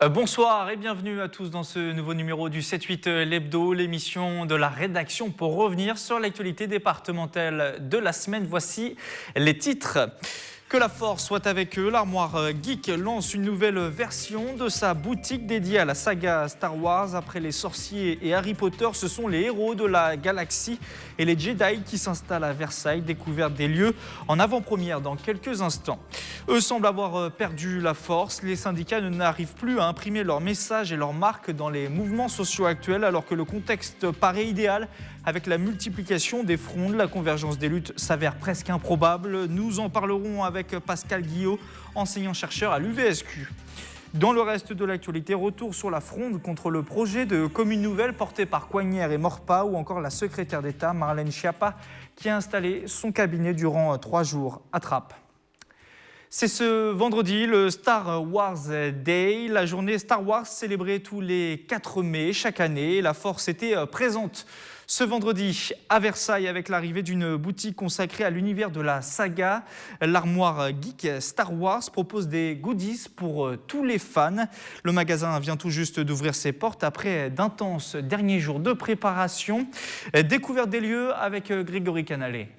Bonsoir et bienvenue à tous dans ce nouveau numéro du 7-8 l'Hebdo, l'émission de la rédaction pour revenir sur l'actualité départementale de la semaine. Voici les titres. Que la force soit avec eux, l'Armoire Geek lance une nouvelle version de sa boutique dédiée à la saga Star Wars. Après les sorciers et Harry Potter, ce sont les héros de la galaxie et les Jedi qui s'installent à Versailles. Découverte des lieux en avant-première dans quelques instants. Eux semblent avoir perdu la force. Les syndicats n'arrivent plus à imprimer leurs messages et leurs marques dans les mouvements sociaux actuels alors que le contexte paraît idéal. Avec la multiplication des frondes, la convergence des luttes s'avère presque improbable. Nous en parlerons avec Pascal Guillot, enseignant-chercheur à l'UVSQ. Dans le reste de l'actualité, retour sur la fronde contre le projet de commune nouvelle porté par Coignères et Morpa ou encore la secrétaire d'État Marlène Schiappa qui a installé son cabinet durant 3 jours à Trappes. C'est ce vendredi, le Star Wars Day, la journée Star Wars célébrée tous les 4 mai chaque année. La force était présente ce vendredi à Versailles avec l'arrivée d'une boutique consacrée à l'univers de la saga. L'Armoire Geek Star Wars propose des goodies pour tous les fans. Le magasin vient tout juste d'ouvrir ses portes après d'intenses derniers jours de préparation. Découverte des lieux avec Grégory Canalet.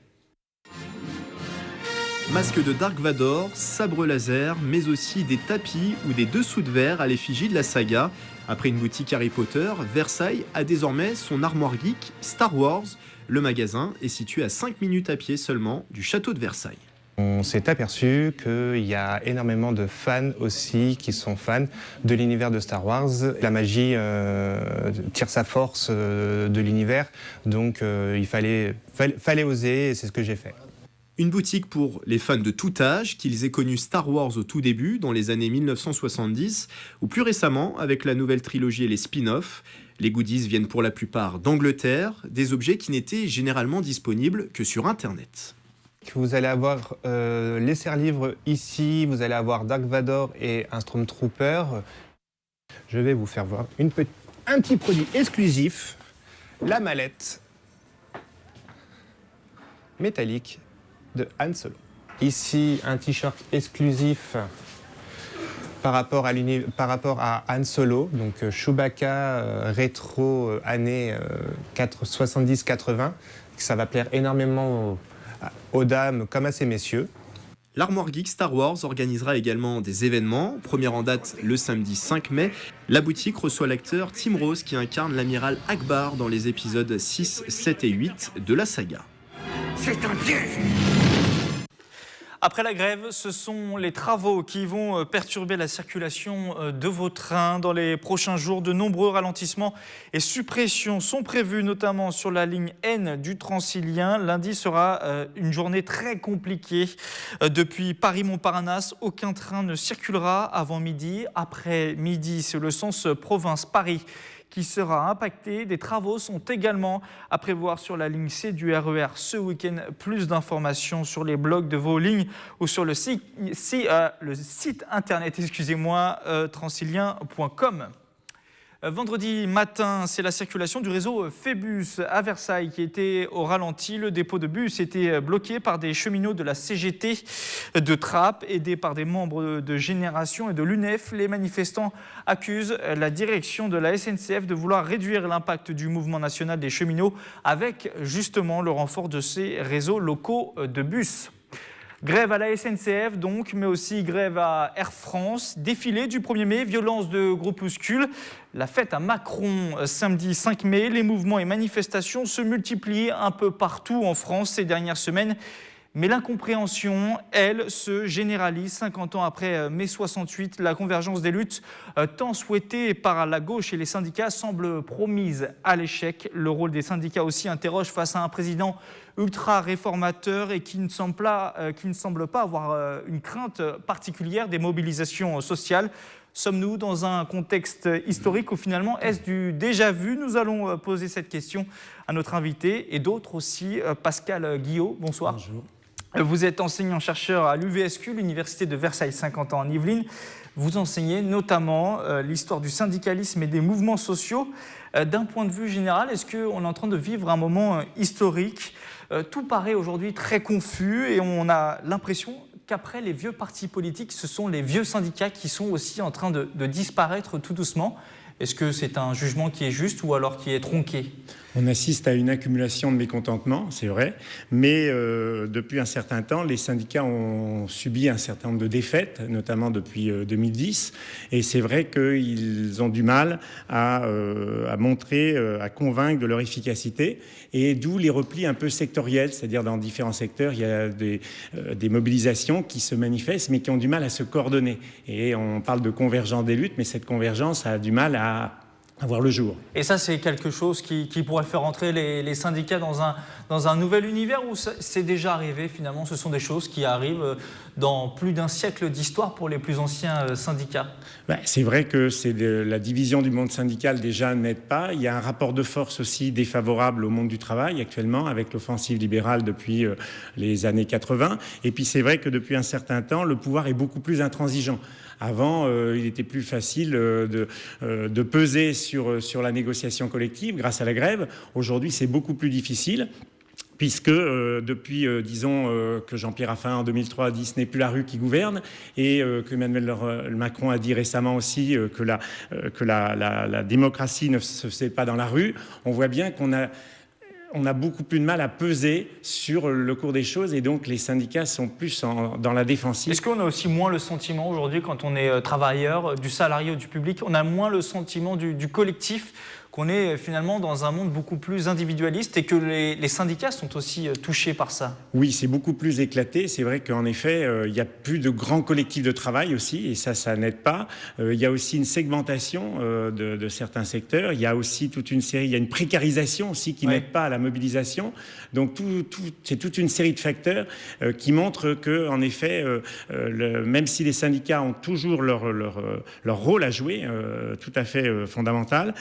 Masque de Dark Vador, sabre laser, mais aussi des tapis ou des dessous de verre à l'effigie de la saga. Après une boutique Harry Potter, Versailles a désormais son Armoire Geek Star Wars. Le magasin est situé à 5 minutes à pied seulement du château de Versailles. On s'est aperçu qu'il y a énormément de fans aussi qui sont fans de l'univers de Star Wars. La magie tire sa force de l'univers, donc il fallait oser et c'est ce que j'ai fait. Une boutique pour les fans de tout âge, qu'ils aient connu Star Wars au tout début, dans les années 1970, ou plus récemment avec la nouvelle trilogie et les spin-offs. Les goodies viennent pour la plupart d'Angleterre, des objets qui n'étaient généralement disponibles que sur Internet. Vous allez avoir les serre-livres ici, vous allez avoir Dark Vador et un Stormtrooper. Je vais vous faire voir un petit produit exclusif, la mallette métallique de Han Solo. Ici, un t-shirt exclusif par rapport à Han Solo, donc Chewbacca rétro années 70-80. Ça va plaire énormément aux dames comme à ces messieurs. L'Armoire Geek Star Wars organisera également des événements. Première en date le samedi 5 mai. La boutique reçoit l'acteur Tim Rose qui incarne l'amiral Akbar dans les épisodes 6, 7 et 8 de la saga. C'est un piège! Après la grève, ce sont les travaux qui vont perturber la circulation de vos trains. Dans les prochains jours, de nombreux ralentissements et suppressions sont prévus, notamment sur la ligne N du Transilien. Lundi sera une journée très compliquée. Depuis Paris-Montparnasse, aucun train ne circulera avant midi. Après midi, c'est le sens province-Paris qui sera impacté. Des travaux sont également à prévoir sur la ligne C du RER ce week-end. Plus d'informations sur les blogs de vos lignes ou sur le site internet transilien.com. Vendredi matin, c'est la circulation du réseau Phébus à Versailles qui était au ralenti. Le dépôt de bus était bloqué par des cheminots de la CGT de Trappes, aidés par des membres de Génération et de l'UNEF. Les manifestants accusent la direction de la SNCF de vouloir réduire l'impact du mouvement national des cheminots avec justement le renfort de ces réseaux locaux de bus. Grève à la SNCF donc, mais aussi grève à Air France. Défilé du 1er mai, violence de groupuscules. La fête à Macron samedi 5 mai. Les mouvements et manifestations se multiplient un peu partout en France ces dernières semaines. Mais l'incompréhension, elle, se généralise 50 ans après mai 68. La convergence des luttes, tant souhaitée par la gauche et les syndicats, semble promise à l'échec. Le rôle des syndicats aussi interroge face à un président ultra-réformateur et qui ne semble pas avoir une crainte particulière des mobilisations sociales. Sommes-nous dans un contexte historique ou finalement est-ce du déjà vu? Nous allons poser cette question à notre invité et d'autres aussi. Pascal Guillot, bonsoir. Bonjour. Vous êtes enseignant-chercheur à l'UVSQ, l'Université de Versailles 50 ans en Yvelines. Vous enseignez notamment l'histoire du syndicalisme et des mouvements sociaux. D'un point de vue général, est-ce qu'on est en train de vivre un moment historique? Tout paraît aujourd'hui très confus et on a l'impression qu'après les vieux partis politiques, ce sont les vieux syndicats qui sont aussi en train de disparaître tout doucement. Est-ce que c'est un jugement qui est juste ou alors qui est tronqué ? On assiste à une accumulation de mécontentements, c'est vrai, mais depuis un certain temps, les syndicats ont subi un certain nombre de défaites, notamment depuis 2010, et c'est vrai qu'ils ont du mal à montrer, à convaincre de leur efficacité, et d'où les replis un peu sectoriels, c'est-à-dire dans différents secteurs, il y a des mobilisations qui se manifestent, mais qui ont du mal à se coordonner. Et on parle de convergence des luttes, mais cette convergence a du mal à voir le jour. Et ça, c'est quelque chose qui pourrait faire entrer les syndicats dans un nouvel univers où c'est déjà arrivé finalement? Ce sont des choses qui arrivent dans plus d'un siècle d'histoire pour les plus anciens syndicats. C'est vrai que la division du monde syndical déjà n'aide pas. Il y a un rapport de force aussi défavorable au monde du travail actuellement avec l'offensive libérale depuis les années 80. Et puis c'est vrai que depuis un certain temps, le pouvoir est beaucoup plus intransigeant. Avant, il était plus facile de peser sur la négociation collective grâce à la grève. Aujourd'hui, c'est beaucoup plus difficile. Puisque depuis, disons, que Jean-Pierre Raffarin en 2003 a dit « ce n'est plus la rue qui gouverne » et que Emmanuel Macron a dit récemment aussi que la démocratie ne se fait pas dans la rue, on voit bien qu'on a beaucoup plus de mal à peser sur le cours des choses et donc les syndicats sont plus dans la défensive. Est-ce qu'on a aussi moins le sentiment aujourd'hui quand on est travailleur, du salarié ou du public, on a moins le sentiment du collectif, qu'on est finalement dans un monde beaucoup plus individualiste et que les syndicats sont aussi touchés par ça? Oui, c'est beaucoup plus éclaté. C'est vrai qu'en effet, il y a plus de grands collectifs de travail aussi, et ça n'aide pas. Il y a aussi une segmentation de certains secteurs. Il y a aussi il y a une précarisation aussi qui n'aide pas à la mobilisation. Donc c'est toute une série de facteurs qui montrent que, en effet, même si les syndicats ont toujours leur rôle à jouer, tout à fait fondamental,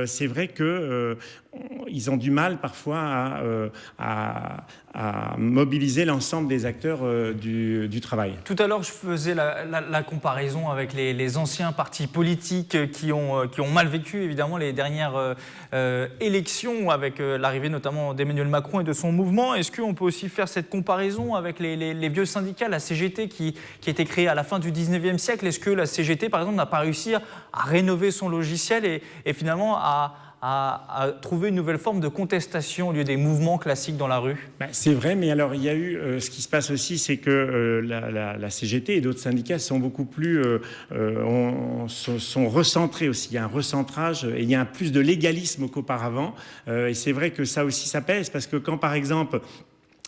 c'est vrai qu'ils ont du mal parfois à mobiliser l'ensemble des acteurs du travail. Tout à l'heure, je faisais la comparaison avec les anciens partis politiques qui ont mal vécu évidemment les dernières élections avec l'arrivée notamment d'Emmanuel Macron et de son mouvement. Est-ce qu'on peut aussi faire cette comparaison avec les vieux syndicats, la CGT qui a été créée à la fin du 19e siècle? Est-ce que la CGT, par exemple, n'a pas réussi à rénover son logiciel et finalement à trouver une nouvelle forme de contestation au lieu des mouvements classiques dans la rue? C'est vrai, mais alors il y a eu ce qui se passe aussi, c'est que la CGT et d'autres syndicats sont beaucoup plus sont recentrés aussi. Il y a un recentrage et il y a plus de légalisme qu'auparavant. Et c'est vrai que ça aussi ça pèse parce que quand par exemple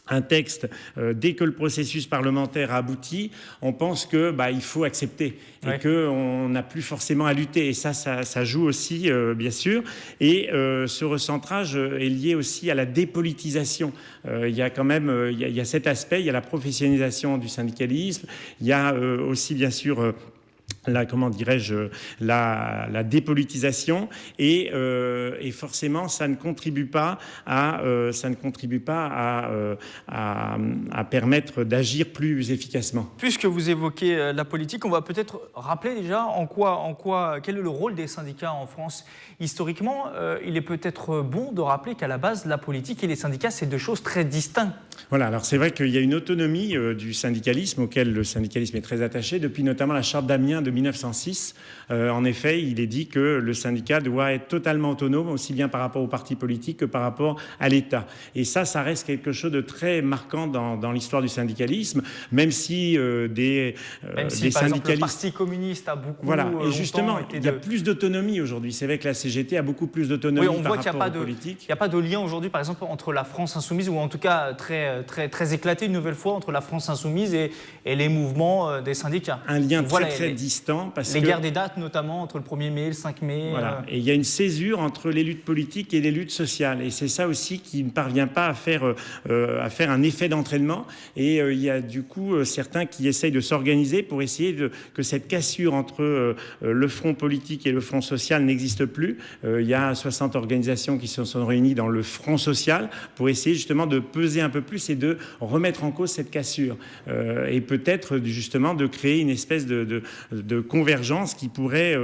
un texte, dès que le processus parlementaire a abouti, on pense que il faut accepter et qu'on n'a plus forcément à lutter. Et ça joue aussi, bien sûr. Et ce recentrage est lié aussi à la dépolitisation. Il y a quand même il y a cet aspect, il y a la professionnalisation du syndicalisme, il y a aussi, bien sûr, la dépolitisation et forcément ça ne contribue pas à permettre d'agir plus efficacement. Puisque vous évoquez la politique, on va peut-être rappeler déjà quel est le rôle des syndicats en France. Historiquement, il est peut-être bon de rappeler qu'à la base, la politique et les syndicats, c'est deux choses très distinctes. Voilà, alors c'est vrai qu'il y a une autonomie du syndicalisme auquel le syndicalisme est très attaché depuis notamment la charte d'Amiens de 1906. En effet, il est dit que le syndicat doit être totalement autonome, aussi bien par rapport aux partis politiques que par rapport à l'État. Et ça reste quelque chose de très marquant dans l'histoire du syndicalisme, même si des syndicalistes... Par exemple, le Parti communiste a beaucoup... Voilà, et justement, il y a plus d'autonomie aujourd'hui. C'est vrai que la CGT a beaucoup plus d'autonomie par rapport aux politiques. Il n'y a pas de lien aujourd'hui, par exemple, entre la France insoumise, ou en tout cas très éclaté une nouvelle fois, entre la France insoumise et les mouvements des syndicats. Un lien très distant. Les guerres des dates, notamment, entre le 1er mai et le 5 mai. Voilà. Et il y a une césure entre les luttes politiques et les luttes sociales. Et c'est ça aussi qui ne parvient pas à faire un effet d'entraînement. Et il y a du coup certains qui essayent de s'organiser pour essayer que cette cassure entre le front politique et le front social n'existe plus. Il y a 60 organisations qui se sont réunies dans le front social pour essayer justement de peser un peu plus et de remettre en cause cette cassure. Et peut-être justement de créer une espèce de de convergence qui pourrait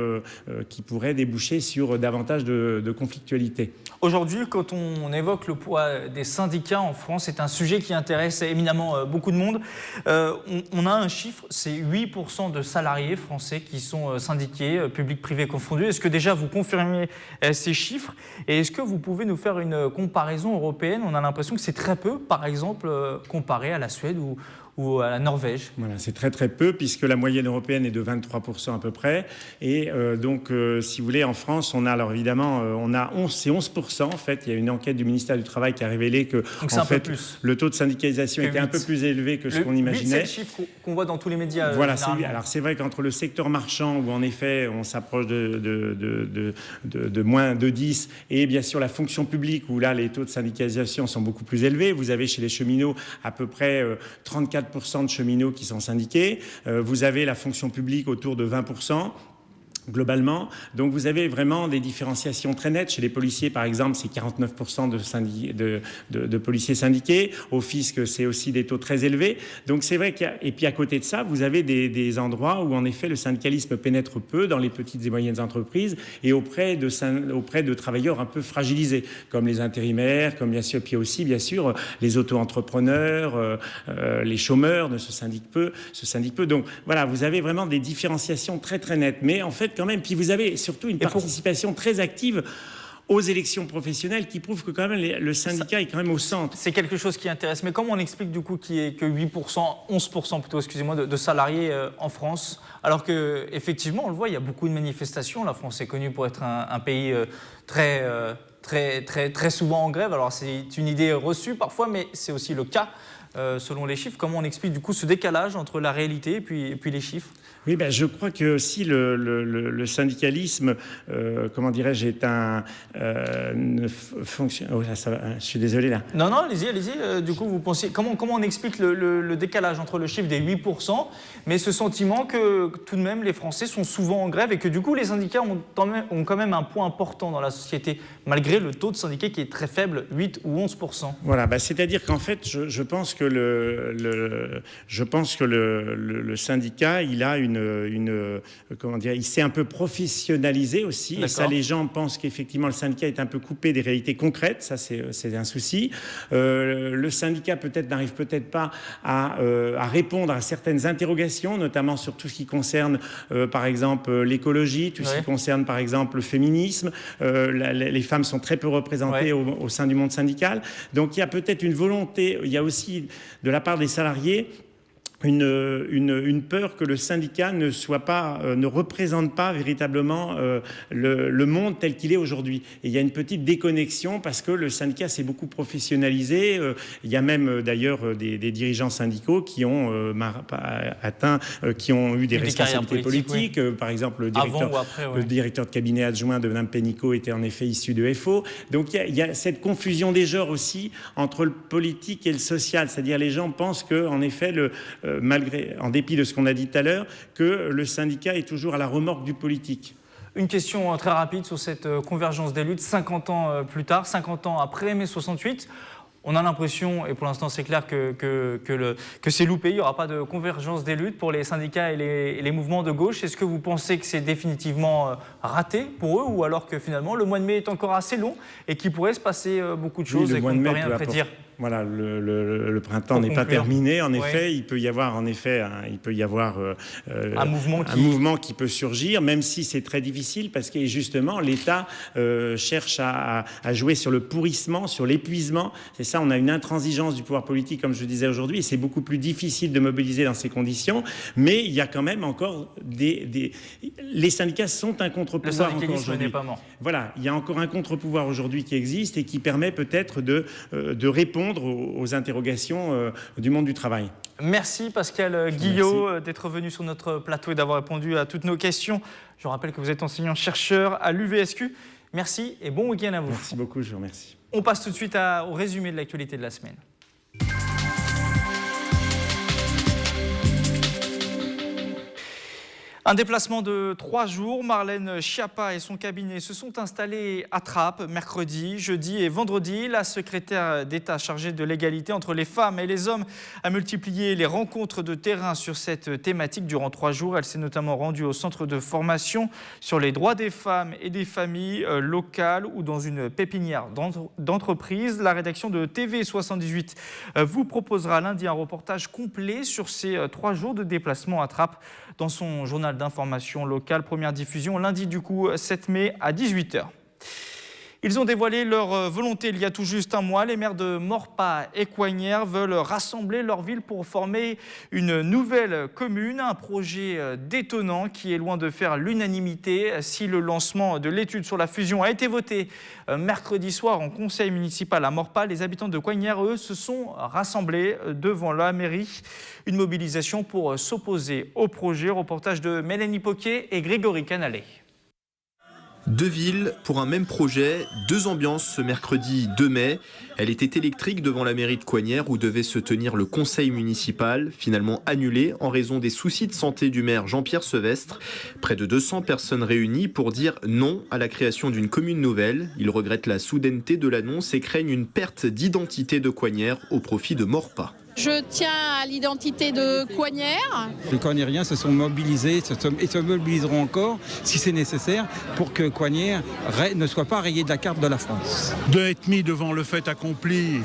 déboucher sur davantage de conflictualité. Aujourd'hui, quand on évoque le poids des syndicats en France, c'est un sujet qui intéresse éminemment beaucoup de monde. On a un chiffre, c'est 8% de salariés français qui sont syndiqués, public-privé confondus. Est-ce que déjà vous confirmez ces chiffres? Et est-ce que vous pouvez nous faire une comparaison européenne? On a l'impression que c'est très peu, par exemple, comparé à la Suède ou à la Norvège. Voilà, c'est très très peu puisque la moyenne européenne est de 23% à peu près. Et donc, si vous voulez, en France, on a alors évidemment, c'est 11% en fait. Il y a une enquête du ministère du Travail qui a révélé que en fait, le taux de syndicalisation était un peu plus élevé que ce qu'on imaginait. C'est le chiffre qu'on voit dans tous les médias. Voilà, alors c'est vrai qu'entre le secteur marchand où en effet on s'approche de moins de 10 et bien sûr la fonction publique où là les taux de syndicalisation sont beaucoup plus élevés. Vous avez chez les cheminots à peu près 34% de cheminots qui sont syndiqués. Vous avez la fonction publique autour de 20%. Globalement, donc vous avez vraiment des différenciations très nettes. Chez les policiers, par exemple, c'est 49% de policiers syndiqués. Au fisc, c'est aussi des taux très élevés. Donc c'est vrai et puis à côté de ça, vous avez des endroits où en effet le syndicalisme pénètre peu dans les petites et moyennes entreprises et auprès de travailleurs un peu fragilisés, comme les intérimaires, comme bien sûr, puis aussi bien sûr les auto-entrepreneurs, les chômeurs se syndiquent peu. Donc voilà, vous avez vraiment des différenciations très très nettes. Mais en fait, quand même, puis vous avez surtout une participation très active aux élections professionnelles qui prouve que quand même le syndicat est quand même au centre. C'est quelque chose qui intéresse. Mais comment on explique du coup qu'il y ait que 8%, 11% plutôt, excusez-moi, de salariés en France, alors qu'effectivement, on le voit, il y a beaucoup de manifestations. La France est connue pour être un pays très souvent en grève. Alors c'est une idée reçue parfois, mais c'est aussi le cas. Selon les chiffres, comment on explique du coup ce décalage entre la réalité et puis les chiffres? Oui, je crois que si le syndicalisme, comment dirais-je, est fonction. Oh là, ça va, je suis désolé là. Non, allez-y. Du coup, vous pensez comment on explique le décalage entre le chiffre des 8%, mais ce sentiment que tout de même les Français sont souvent en grève et que du coup les syndicats ont quand même un poids important dans la société, malgré le taux de syndiqués qui est très faible, 8 ou 11%. Voilà, c'est-à-dire qu'en fait, je pense que le syndicat, il a il s'est un peu professionnalisé aussi. D'accord. Et ça, les gens pensent qu'effectivement le syndicat est un peu coupé des réalités concrètes. Ça, c'est un souci. Le syndicat n'arrive peut-être pas à répondre à certaines interrogations, notamment sur tout ce qui concerne, par exemple, l'écologie, tout ce qui concerne, par exemple, le féminisme. Les femmes sont très peu représentées au sein du monde syndical. Donc, il y a peut-être une volonté. Il y a aussi de la part des salariés une peur que le syndicat ne représente pas véritablement le monde tel qu'il est aujourd'hui. Et il y a une petite déconnexion parce que le syndicat s'est beaucoup professionnalisé. Il y a même d'ailleurs des dirigeants syndicaux qui ont qui ont eu des responsabilités politiques. Oui. Par exemple, le directeur de cabinet adjoint de Mme Pénicaud était en effet issu de FO. Donc il y a cette confusion des genres aussi entre le politique et le social. C'est-à-dire les gens pensent qu'en effet, en dépit de ce qu'on a dit tout à l'heure, que le syndicat est toujours à la remorque du politique. Une question très rapide sur cette convergence des luttes, 50 ans plus tard, 50 ans après mai 68. On a l'impression, et pour l'instant c'est clair, que c'est loupé, il n'y aura pas de convergence des luttes pour les syndicats et les mouvements de gauche. Est-ce que vous pensez que c'est définitivement raté pour eux, ou alors que finalement le mois de mai est encore assez long et qu'il pourrait se passer beaucoup de choses et qu'on ne peut rien prédire? Voilà, le printemps n'est pas terminé. En effet, il peut y avoir un mouvement qui peut surgir, même si c'est très difficile, parce que justement l'État cherche à jouer sur le pourrissement, sur l'épuisement. C'est ça, on a une intransigeance du pouvoir politique, comme je le disais aujourd'hui, et c'est beaucoup plus difficile de mobiliser dans ces conditions. Mais il y a quand même encore les syndicats sont un contre-pouvoir encore aujourd'hui. N'est pas mort. Voilà, il y a encore un contre-pouvoir aujourd'hui qui existe et qui permet peut-être de répondre aux interrogations du monde du travail. Merci Pascal Guillot d'être venu sur notre plateau et d'avoir répondu à toutes nos questions. Je rappelle que vous êtes enseignant-chercheur à l'UVSQ. Merci et bon week-end à vous. Merci beaucoup, je vous remercie. On passe tout de suite au résumé de l'actualité de la semaine. Un déplacement de 3 jours. Marlène Schiappa et son cabinet se sont installés à Trappes mercredi, jeudi et vendredi. La secrétaire d'État chargée de l'égalité entre les femmes et les hommes a multiplié les rencontres de terrain sur cette thématique durant 3 jours. Elle s'est notamment rendue au centre de formation sur les droits des femmes et des familles locales ou dans une pépinière d'entreprise. La rédaction de TV78 vous proposera lundi un reportage complet sur ces 3 jours de déplacement à Trappes dans son journal d'information locale. Première diffusion lundi 7 mai à 18h. Ils ont dévoilé leur volonté il y a tout juste un mois. Les maires de Maurepas et Coignères veulent rassembler leur ville pour former une nouvelle commune. Un projet détonnant qui est loin de faire l'unanimité. Si le lancement de l'étude sur la fusion a été voté mercredi soir en conseil municipal à Maurepas, les habitants de Coignères, eux, se sont rassemblés devant la mairie. Une mobilisation pour s'opposer au projet. Reportage de Mélanie Poquet et Grégory Canalet. 2 villes pour un même projet, 2 ambiances ce mercredi 2 mai. Elle était électrique devant la mairie de Coignères où devait se tenir le conseil municipal, finalement annulé en raison des soucis de santé du maire Jean-Pierre Sevestre. Près de 200 personnes réunies pour dire non à la création d'une commune nouvelle. Ils regrettent la soudaineté de l'annonce et craignent une perte d'identité de Coignères au profit de Maurepas. Je tiens à l'identité de Coignères. Les Coignériens se sont mobilisés et se mobiliseront encore, si c'est nécessaire, pour que Coignères ne soit pas rayé de la carte de la France. De être mis devant le fait accompli,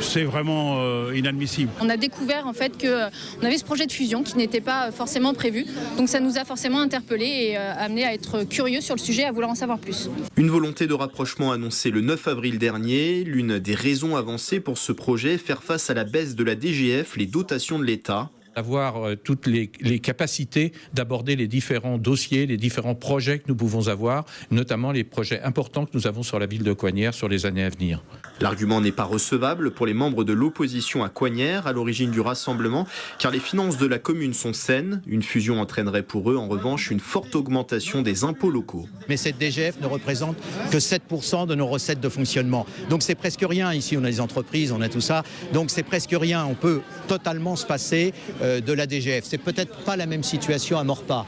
c'est vraiment inadmissible. On a découvert en fait qu'on avait ce projet de fusion qui n'était pas forcément prévu. Donc ça nous a forcément interpellés et amenés à être curieux sur le sujet, à vouloir en savoir plus. Une volonté de rapprochement annoncée le 9 avril dernier. L'une des raisons avancées pour ce projet, faire face à la baisse de la DGF, les dotations de l'État. Avoir toutes les capacités d'aborder les différents dossiers, les différents projets que nous pouvons avoir, notamment les projets importants que nous avons sur la ville de Coignères sur les années à venir. L'argument n'est pas recevable pour les membres de l'opposition à Coignères, à l'origine du rassemblement, car les finances de la commune sont saines. Une fusion entraînerait pour eux, en revanche, une forte augmentation des impôts locaux. Mais cette DGF ne représente que 7% de nos recettes de fonctionnement. Donc c'est presque rien. Ici, on a des entreprises, on a tout ça. Donc c'est presque rien. On peut totalement se passer de la DGF. C'est peut-être pas la même situation à Maurepas.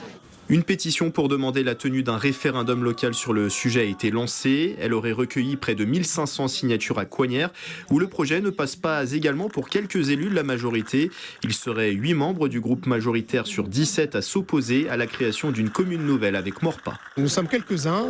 Une pétition pour demander la tenue d'un référendum local sur le sujet a été lancée. Elle aurait recueilli près de 1500 signatures à Coignères, où le projet ne passe pas également pour quelques élus de la majorité. Il serait 8 membres du groupe majoritaire sur 17 à s'opposer à la création d'une commune nouvelle avec Maurepas. Nous sommes quelques-uns,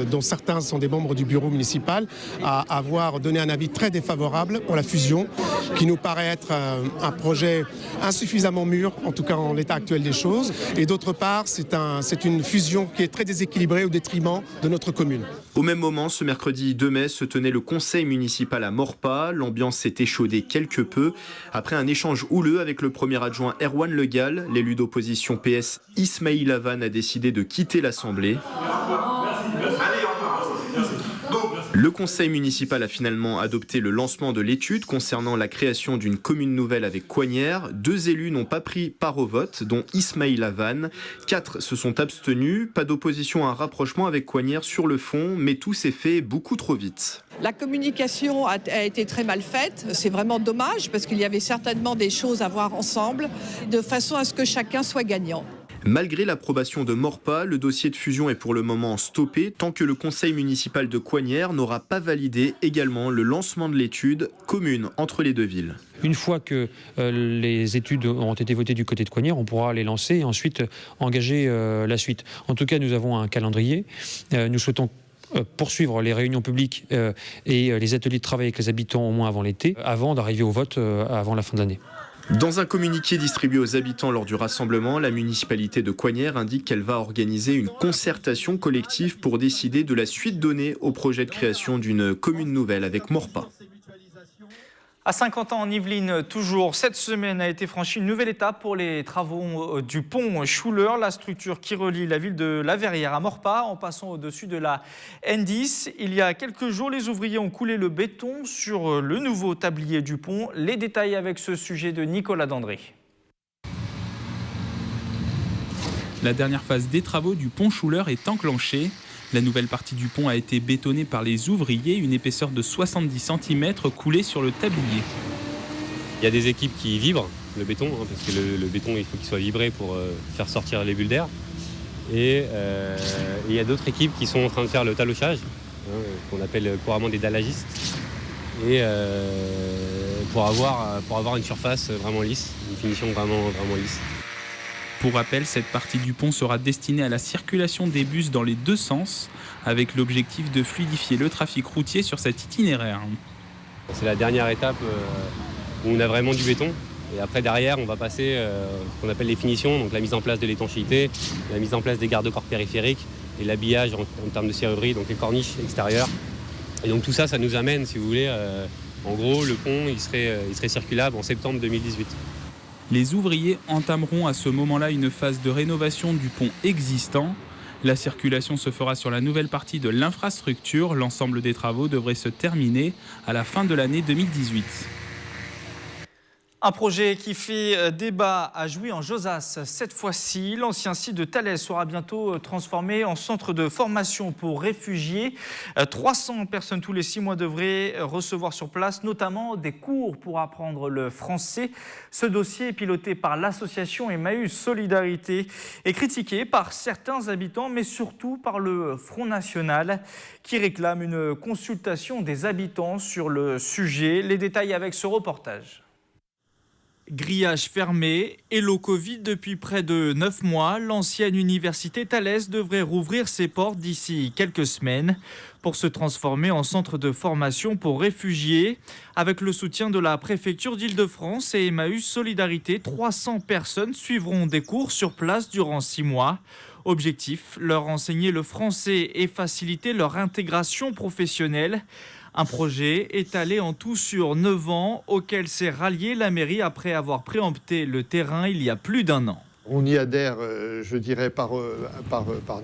dont certains sont des membres du bureau municipal, à avoir donné un avis très défavorable pour la fusion, qui nous paraît être un projet insuffisamment mûr, en tout cas en l'état actuel des choses, et d'autre part, c'est une fusion qui est très déséquilibrée au détriment de notre commune. Au même moment, ce mercredi 2 mai, se tenait le conseil municipal à Maurepas. L'ambiance s'est échaudée quelque peu. Après un échange houleux avec le premier adjoint Erwan Le Gall, l'élu d'opposition PS Ismaïl Avan a décidé de quitter l'Assemblée. Le conseil municipal a finalement adopté le lancement de l'étude concernant la création d'une commune nouvelle avec Coignères. 2 élus n'ont pas pris part au vote, dont Ismaïl Avan. 4 se sont abstenus. Pas d'opposition à un rapprochement avec Coignères sur le fond, mais tout s'est fait beaucoup trop vite. La communication a été très mal faite. C'est vraiment dommage parce qu'il y avait certainement des choses à voir ensemble, de façon à ce que chacun soit gagnant. Malgré l'approbation de Maurepas, le dossier de fusion est pour le moment stoppé tant que le conseil municipal de Coignères n'aura pas validé également le lancement de l'étude commune entre les 2 villes. Une fois que les études ont été votées du côté de Coignères, on pourra les lancer et ensuite engager la suite. En tout cas, nous avons un calendrier. Nous souhaitons poursuivre les réunions publiques et les ateliers de travail avec les habitants au moins avant l'été, avant d'arriver au vote avant la fin de l'année. Dans un communiqué distribué aux habitants lors du rassemblement, la municipalité de Coignères indique qu'elle va organiser une concertation collective pour décider de la suite donnée au projet de création d'une commune nouvelle avec Maurepas. À Saint-Quentin en Yvelines, toujours cette semaine a été franchie une nouvelle étape pour les travaux du pont Schuler, la structure qui relie la ville de La Verrière à Maurepas en passant au-dessus de la N10. Il y a quelques jours, les ouvriers ont coulé le béton sur le nouveau tablier du pont. Les détails avec ce sujet de Nicolas Dandré. La dernière phase des travaux du pont Schuler est enclenchée. La nouvelle partie du pont a été bétonnée par les ouvriers, une épaisseur de 70 cm coulée sur le tablier. Il y a des équipes qui vibrent le béton, parce que le béton, il faut qu'il soit vibré pour faire sortir les bulles d'air. Et il y a d'autres équipes qui sont en train de faire le talochage, qu'on appelle couramment des dallagistes, et pour avoir une surface vraiment lisse, une finition vraiment lisse. Pour rappel, cette partie du pont sera destinée à la circulation des bus dans les deux sens, avec l'objectif de fluidifier le trafic routier sur cet itinéraire. C'est la dernière étape où on a vraiment du béton. Et après, derrière, on va passer ce qu'on appelle les finitions, donc la mise en place de l'étanchéité, la mise en place des garde-corps périphériques et l'habillage en termes de serrurerie, donc les corniches extérieures. Et donc tout ça, ça nous amène, si vous voulez, en gros, le pont, il serait circulable en septembre 2018. Les ouvriers entameront à ce moment-là une phase de rénovation du pont existant. La circulation se fera sur la nouvelle partie de l'infrastructure. L'ensemble des travaux devrait se terminer à la fin de l'année 2018. Un projet qui fait débat à Jouy en Josas. Cette fois-ci, l'ancien site de Thales sera bientôt transformé en centre de formation pour réfugiés. 300 personnes tous les 6 mois devraient recevoir sur place, notamment des cours pour apprendre le français. Ce dossier, piloté par l'association Emmaüs Solidarité, est critiqué par certains habitants, mais surtout par le Front National, qui réclame une consultation des habitants sur le sujet. Les détails avec ce reportage. Grillage fermé et l'eau Covid depuis près de 9 mois, l'ancienne université Thalès devrait rouvrir ses portes d'ici quelques semaines pour se transformer en centre de formation pour réfugiés. Avec le soutien de la préfecture d'Île-de-France et Emmaüs Solidarité, 300 personnes suivront des cours sur place durant 6 mois. Objectif, leur enseigner le français et faciliter leur intégration professionnelle. Un projet étalé en tout sur 9 ans, auquel s'est ralliée la mairie après avoir préempté le terrain il y a plus d'1 an. On y adhère, je dirais, par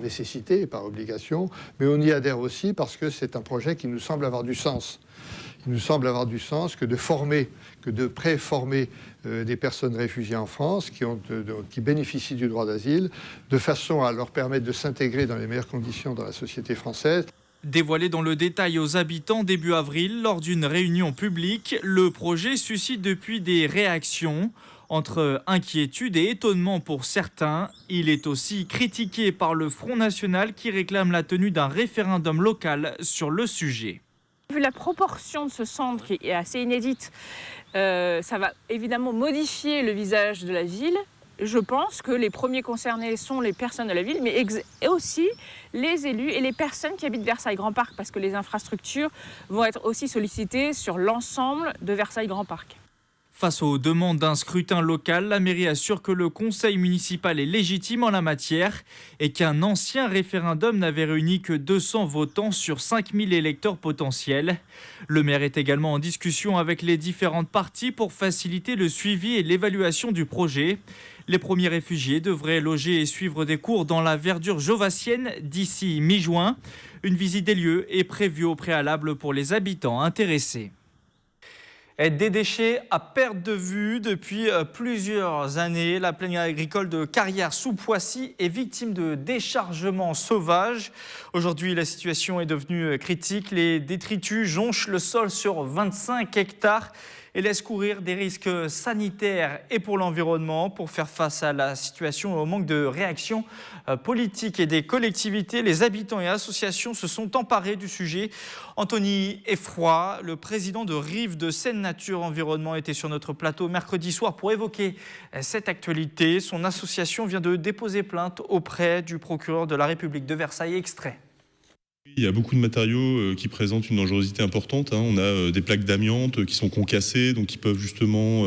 nécessité, par obligation, mais on y adhère aussi parce que c'est un projet qui nous semble avoir du sens. Il nous semble avoir du sens que de préformer des personnes réfugiées en France qui bénéficient du droit d'asile, de façon à leur permettre de s'intégrer dans les meilleures conditions dans la société française. Dévoilé dans le détail aux habitants début avril lors d'une réunion publique, le projet suscite depuis des réactions. Entre inquiétude et étonnement pour certains, il est aussi critiqué par le Front National qui réclame la tenue d'un référendum local sur le sujet. Vu la proportion de ce centre qui est assez inédite, ça va évidemment modifier le visage de la ville. Je pense que les premiers concernés sont les personnes de la ville, mais aussi les élus et les personnes qui habitent Versailles Grand Parc, parce que les infrastructures vont être aussi sollicitées sur l'ensemble de Versailles Grand Parc. Face aux demandes d'un scrutin local, la mairie assure que le conseil municipal est légitime en la matière et qu'un ancien référendum n'avait réuni que 200 votants sur 5000 électeurs potentiels. Le maire est également en discussion avec les différentes parties pour faciliter le suivi et l'évaluation du projet. Les premiers réfugiés devraient loger et suivre des cours dans la verdure jovassienne d'ici mi-juin. Une visite des lieux est prévue au préalable pour les habitants intéressés. Des déchets à perte de vue depuis plusieurs années. La plaine agricole de Carrières-sous-Poissy est victime de déchargements sauvages. Aujourd'hui, la situation est devenue critique. Les détritus jonchent le sol sur 25 hectares et laissent courir des risques sanitaires et pour l'environnement. Pour faire face à la situation et au manque de réaction politique et des collectivités, les habitants et associations se sont emparés du sujet. Anthony Effroy, le président de Rives de Seine-Nature Environnement, était sur notre plateau mercredi soir pour évoquer cette actualité. Son association vient de déposer plainte auprès du procureur de la République de Versailles. Extrait. Il y a beaucoup de matériaux qui présentent une dangerosité importante. On a des plaques d'amiante qui sont concassées, donc qui peuvent justement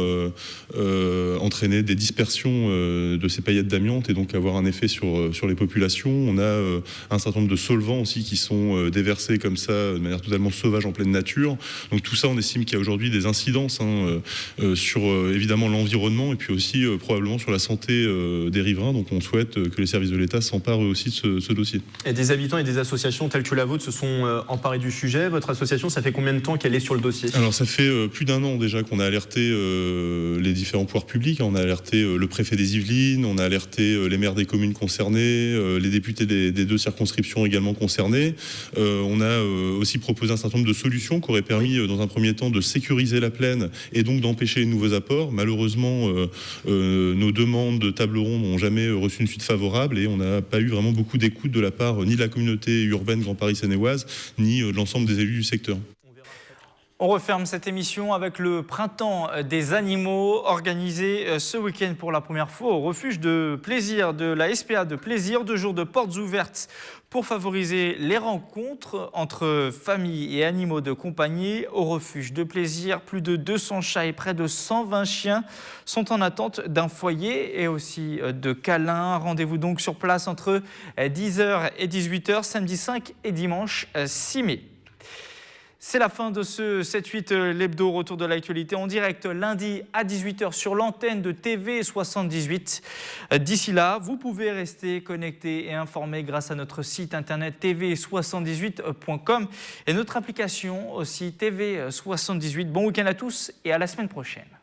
entraîner des dispersions de ces paillettes d'amiante et donc avoir un effet sur les populations. On a un certain nombre de solvants aussi qui sont déversés comme ça de manière totalement sauvage en pleine nature. Donc tout ça, on estime qu'il y a aujourd'hui des incidences sur évidemment l'environnement et puis aussi probablement sur la santé des riverains. Donc on souhaite que les services de l'État s'emparent eux aussi de ce dossier. Et des habitants et des associations telles que Mathieu Lavaude se sont emparés du sujet. Votre association, ça fait combien de temps qu'elle est sur le dossier? Alors ça fait plus d'1 an déjà qu'on a alerté les différents pouvoirs publics. On a alerté le préfet des Yvelines, on a alerté les maires des communes concernées, les députés des 2 circonscriptions également concernées. On a aussi proposé un certain nombre de solutions qui auraient permis dans un premier temps de sécuriser la plaine et donc d'empêcher les nouveaux apports. Malheureusement, nos demandes de table ronde n'ont jamais reçu une suite favorable et on n'a pas eu vraiment beaucoup d'écoute de la part ni de la communauté urbaine Grand Paris Seine-et-Oise, ni de l'ensemble des élus du secteur. On referme cette émission avec le printemps des animaux organisé ce week-end pour la première fois au refuge de plaisir de la SPA de Plaisir. 2 jours de portes ouvertes pour favoriser les rencontres entre familles et animaux de compagnie. Au refuge de Plaisir, plus de 200 chats et près de 120 chiens sont en attente d'un foyer et aussi de câlins. Rendez-vous donc sur place entre 10h et 18h, samedi 5 et dimanche 6 mai. C'est la fin de ce 7-8 l'hebdo, retour de l'actualité en direct lundi à 18h sur l'antenne de TV78. D'ici là, vous pouvez rester connecté et informé grâce à notre site internet tv78.com et notre application aussi TV78. Bon week-end à tous et à la semaine prochaine.